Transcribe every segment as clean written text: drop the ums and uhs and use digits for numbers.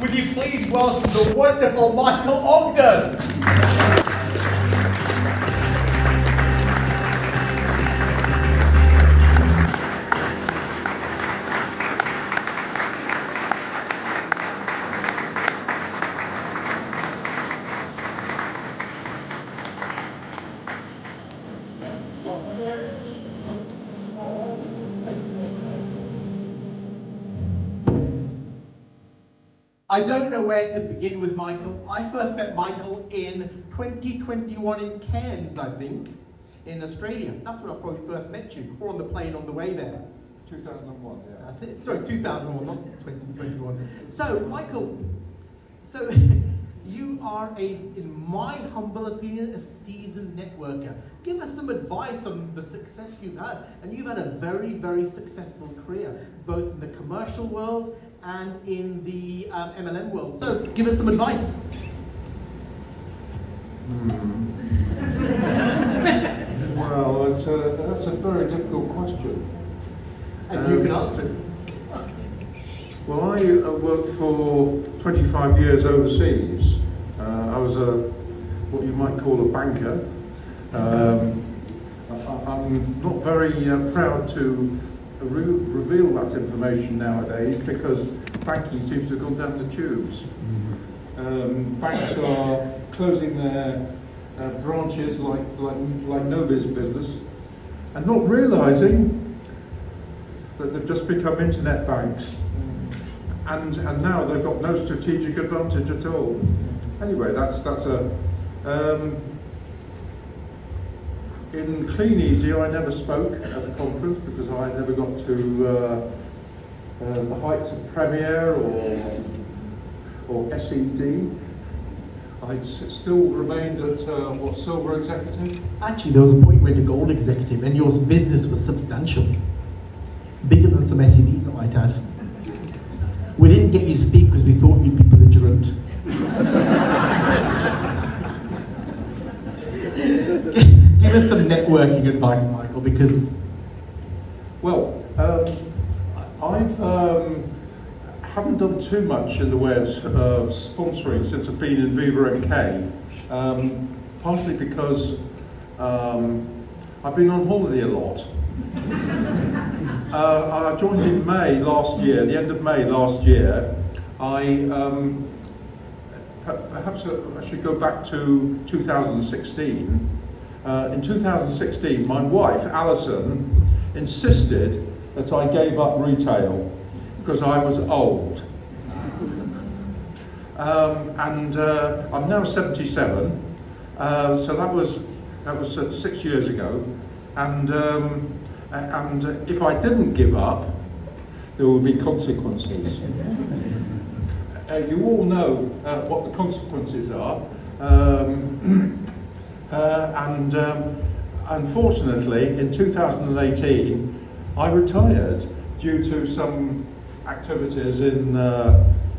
Would you please welcome the wonderful Michael Ogden? I don't know where to begin with Michael. I first met Michael in 2021 in Cairns, I think, in Australia. That's when I probably first met you, or on the plane on the way there. 2001, yeah. That's it. Sorry, 2001, not 2021. So, Michael, you are in my humble opinion, a seasoned networker. Give us some advice on the success you've had. And you've had a very, very successful career, both in the commercial world and in the MLM world. So, give us some advice. Well, that's a very difficult question. And you can answer it. Well, I worked for 25 years overseas. I was what you might call a banker. I'm not very proud to reveal that information nowadays because banking seems to have gone down the tubes. Banks are closing their branches like nobody's business and not realising that they've just become internet banks. And now they've got no strategic advantage at all. Anyway, that's in Clean Easy, I never spoke at a conference because I never got to the heights of Premier or SED. I still remained at Silver Executive. Actually, there was a point where the Gold Executive, and your business was substantial, bigger than some SEDs, I might add. We didn't get you to speak because we thought you'd be belligerent. Give us some networking advice, Michael, because... Well, haven't done too much in the way of sponsoring since I've been in VivaMK, partly because I've been on holiday a lot. I joined in May last year, the end of May last year. Perhaps I should go back to 2016. In 2016, my wife, Alison, insisted that I gave up retail because I was old. And I'm now 77, so that was 6 years ago. And if I didn't give up, there would be consequences. You all know what the consequences are. And unfortunately, in 2018, I retired due to some activities in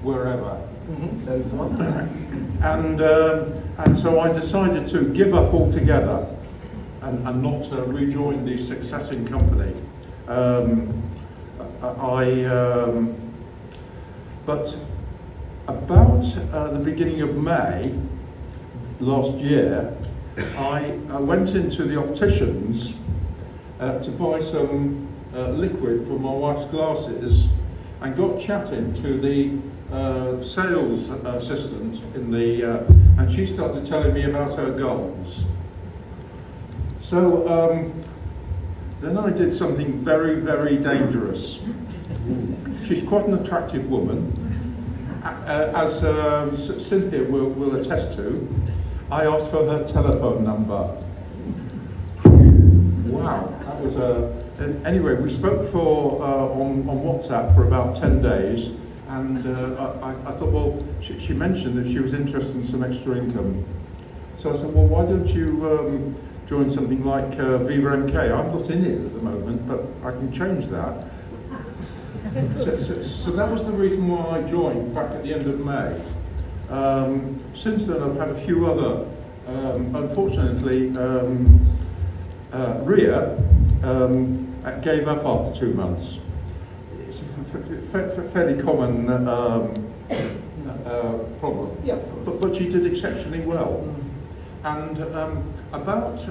wherever. Those ones. And so I decided to give up altogether and not rejoin the successing company. But about the beginning of May last year, I went into the opticians to buy some liquid for my wife's glasses and got chatting to the sales assistant in the, and she started telling me about her goals. So then I did something very, very dangerous. She's quite an attractive woman, as Cynthia will attest to. I asked for her telephone number. Wow, that was anyway, we spoke on WhatsApp for about 10 days, and I thought, well, she mentioned that she was interested in some extra income. So I said, well, why don't you join something like VivaMK? I'm not in it at the moment, but I can change that. So that was the reason why I joined back at the end of May. Since then I've had a few other, unfortunately, Ria gave up after 2 months. It's a fairly common did exceptionally well. And about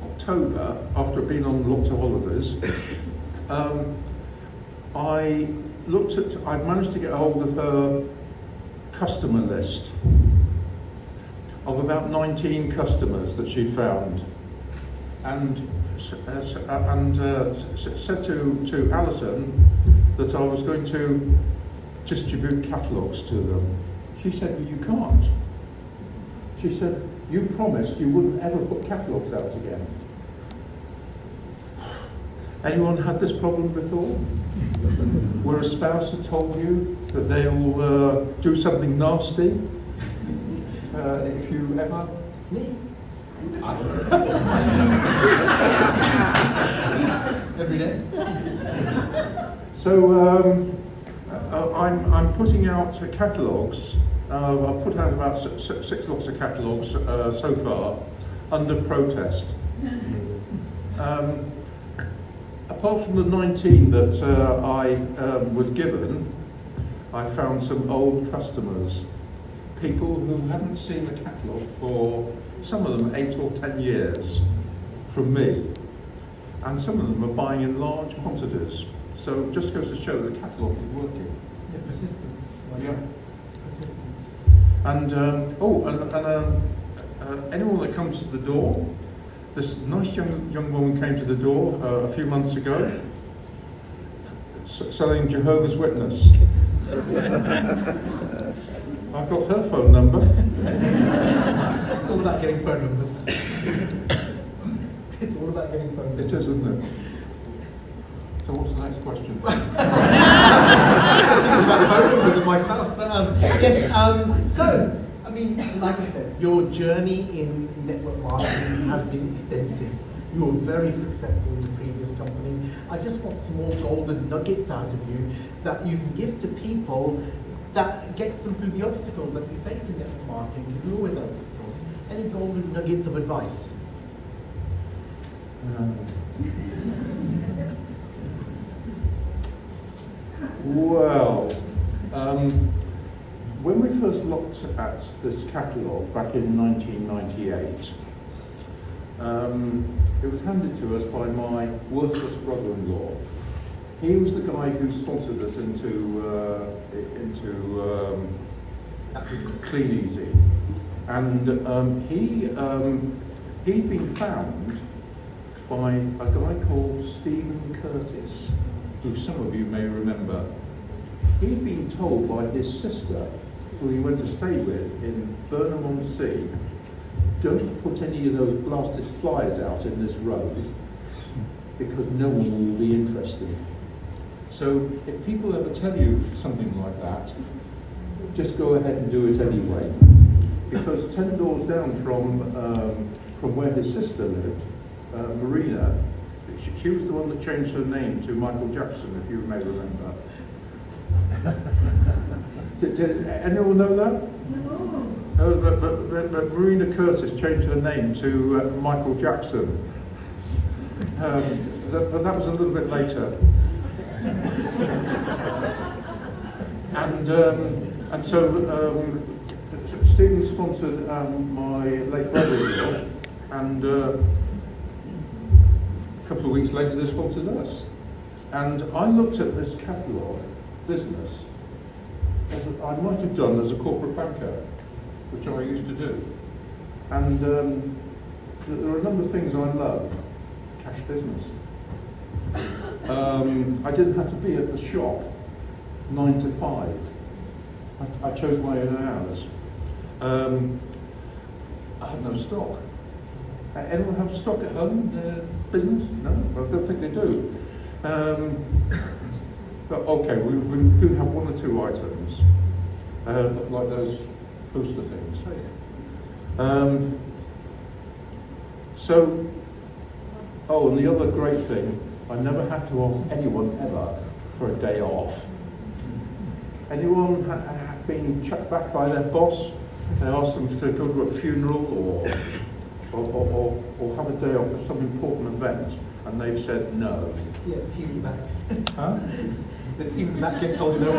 October, after I'd been on lots of holidays, I'd managed to get hold of her customer list of about 19 customers that she'd found, and said to Alison that I was going to distribute catalogues to them. She said, well, you can't. She said, you promised you wouldn't ever put catalogues out again. Anyone had this problem before? Where a spouse had told you that they'll do something nasty? If you ever... Me? Every day. So I'm putting out catalogues. I've put out about six lots of catalogues so far under protest. Apart from the 19 that I was given, I found some old customers, people who haven't seen the catalogue for, some of them 8 or 10 years from me, and some of them are buying in large quantities. So it just goes to show the catalogue is working. Yeah, persistence. Yeah. Persistence. And anyone that comes to the door, this nice young woman came to the door a few months ago, selling Jehovah's Witness. I've got her phone number. It's all about getting phone numbers. It's all about getting phone numbers. It is, isn't it? So what's the next question? About the phone numbers of my spouse. But yes, so, I mean, like I said, your journey in network marketing has been extensive. You were very successful in the previous company. I just want some more golden nuggets out of you that you can give to people that gets them through the obstacles that you face in network marketing, because we always have obstacles. Any golden nuggets of advice? Well, when we first looked at this catalogue back in 1998, it was handed to us by my worthless brother-in-law. He was the guy who sponsored us into Clean Easy, and he'd been found by a guy called Stephen Curtis, who some of you may remember. He'd been told by his sister, who he went to stay with in Burnham-on-Sea, don't put any of those blasted flyers out in this road because no one will be interested. So if people ever tell you something like that, just go ahead and do it anyway. Because 10 doors down from where his sister lived, Marina, she was the one that changed her name to Michael Jackson, if you may remember. Did anyone know that? No. But Marina Curtis changed her name to Michael Jackson. But that was a little bit later. And so Stephen sponsored my late brother-in-law, and a couple of weeks later they sponsored us. And I looked at this catalogue business as I might have done as a corporate banker, which I used to do. And there are a number of things I loved. Cash business. I didn't have to be at the shop 9 to 5. I chose my own hours. I had no stock. Anyone have stock at home? Business? No, I don't think they do. But okay, we do have 1 or 2 items, like those booster things. And the other great thing, I never had to ask anyone ever for a day off. Anyone been chucked back by their boss? They asked them to go to a funeral or have a day off for some important event, and they've said no. Yeah, the team in the back. Huh? The team in the back get told no.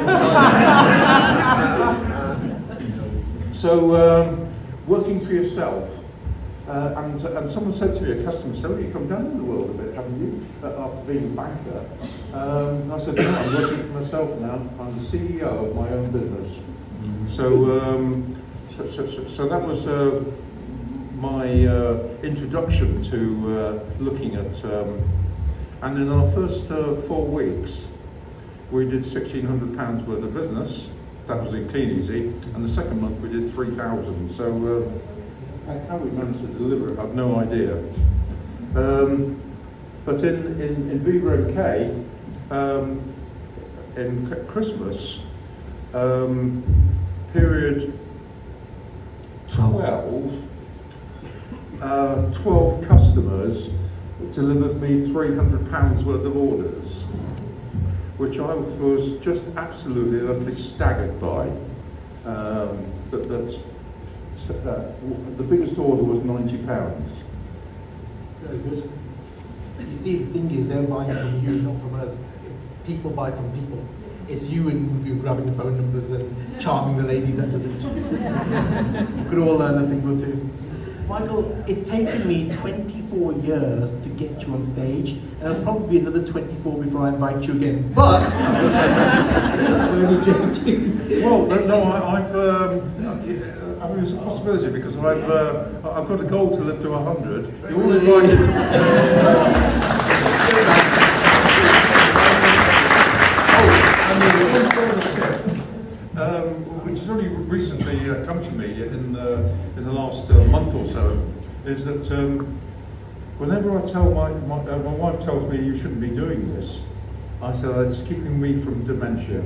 So, working for yourself. And someone said to me, a customer said, "Oh, you come down in the world a bit, haven't you, after being a banker?" I said, "No, I'm working for myself now. I'm the CEO of my own business." So that was my introduction to looking at, and in our first 4 weeks, we did £1,600 worth of business. That was in Clean Easy, and the second month we did 3,000. So how we managed to deliver it, I've no idea. But in VivaMK, in Christmas, period 12 customers delivered me £300 worth of orders, which I was just absolutely and utterly staggered by. The biggest order was £90. Very good. You see, the thing is, they're buying from you, not from us. People buy from people. It's you and you grabbing the phone numbers and charming the ladies that does it. We could all learn a thing or two. Michael, it's taken me 24 years to get you on stage, and it'll probably be another 24 before I invite you again. But I'm only joking. Well, no, I mean, it's a possibility because I've got a goal to live to 100. You're all invited. Which has only recently come to me in the last month or so, is that whenever I tell my wife tells me you shouldn't be doing this, I say it's keeping me from dementia.